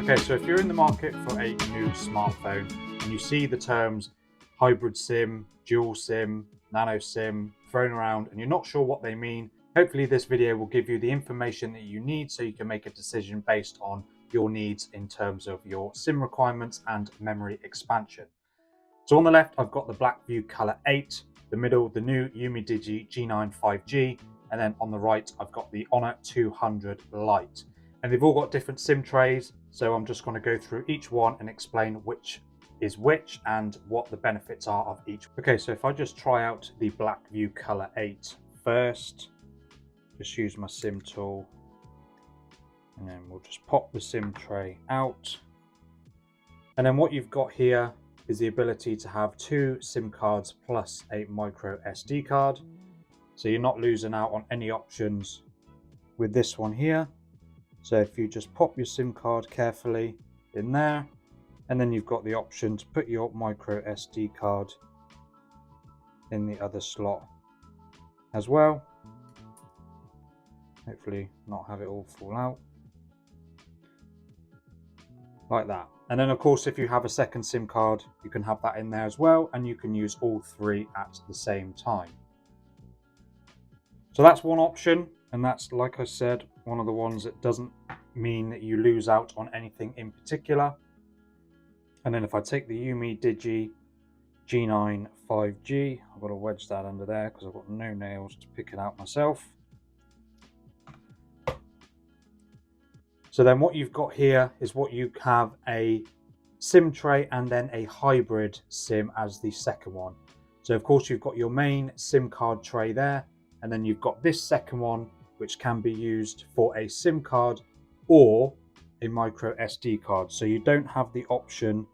Okay, so if you're in the market for a new smartphone and you see the terms hybrid SIM, dual SIM, nano SIM thrown around and you're not sure what they mean, hopefully this video will give you the information that you need so you can make a decision based on your needs in terms of your SIM requirements and memory expansion. So on the left, I've got the Blackview Color 8, the middle, the new UMIDIGI G9 5G, and then on the right, I've got the Honor 200 Lite. And they've all got different SIM trays, so I'm just going to go through each one and explain which is which and what the benefits are of each. Okay, so if I just try out the Blackview Color 8 first, just use my SIM tool, and then we'll just pop the SIM tray out. And then what you've got here is the ability to have 2 SIM cards plus a micro SD card. So you're not losing out on any options with this one here. So if you just pop your SIM card carefully in there, and then you've got the option to put your micro SD card in the other slot as well. Hopefully not have it all fall out. Like that. And then of course, if you have a second SIM card, you can have that in there as well, and you can use all 3 at the same time. So that's one option, and that's, like I said, one of the ones that doesn't mean that you lose out on anything in particular. And then if I take the UMIDIGI G9 5G, I've got to wedge that under there because I've got no nails to pick it out myself. So then what you've got here is what you have a SIM tray and then a hybrid SIM as the second one. So of course you've got your main SIM card tray there, and then you've got this second one which can be used for a SIM card or a micro SD card. So you don't have the option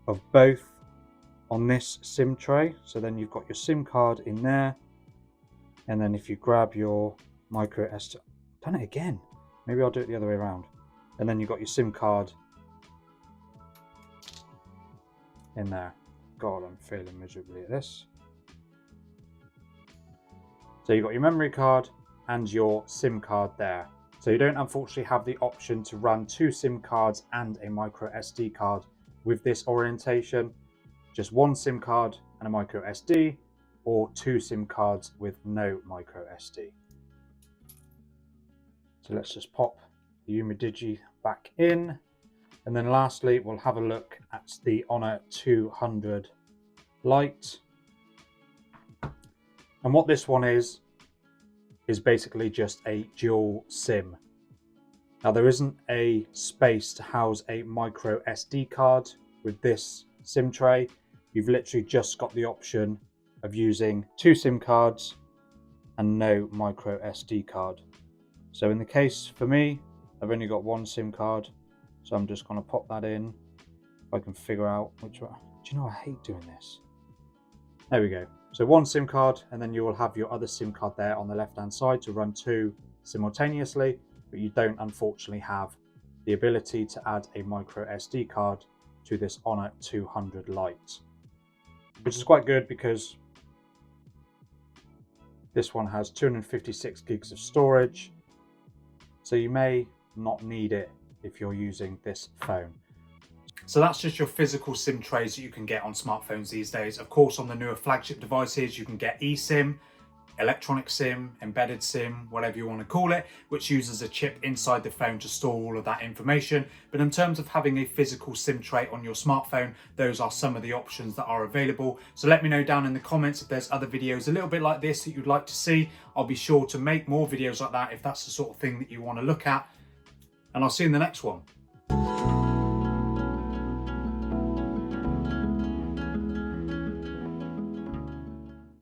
of both on this SIM tray. So then you've got your SIM card in there, and then if you grab your micro SD, done it again. Maybe I'll do it the other way around. And then you've got your SIM card in there. God, I'm failing miserably at this. So you've got your memory card and your SIM card there. So you don't unfortunately have the option to run 2 SIM cards and a micro SD card with this orientation. Just 1 SIM card and a micro SD, or 2 SIM cards with no micro SD. So let's just pop the UMIDIGI back in. And then lastly, we'll have a look at the Honor 200 Lite. And what this one is basically just a dual SIM. Now there isn't a space to house a micro SD card with this SIM tray. You've literally just got the option of using 2 SIM cards and no micro SD card. So in the case for me, I've only got 1 SIM card, so I'm just going to pop that in. If I can figure out which one. Do you know, I hate doing this. There we go. So 1 SIM card, and then you will have your other SIM card there on the left hand side to run 2 simultaneously, but you don't unfortunately have the ability to add a micro SD card to this Honor 200 Lite, which is quite good because this one has 256 gigs of storage. So you may not need it if you're using this phone. So that's just your physical SIM trays that you can get on smartphones these days. Of course, on the newer flagship devices, you can get eSIM, electronic SIM, embedded SIM, whatever you want to call it, which uses a chip inside the phone to store all of that information. But in terms of having a physical SIM tray on your smartphone, those are some of the options that are available. So let me know down in the comments if there's other videos a little bit like this that you'd like to see. I'll be sure to make more videos like that if that's the sort of thing that you want to look at. And I'll see you in the next one.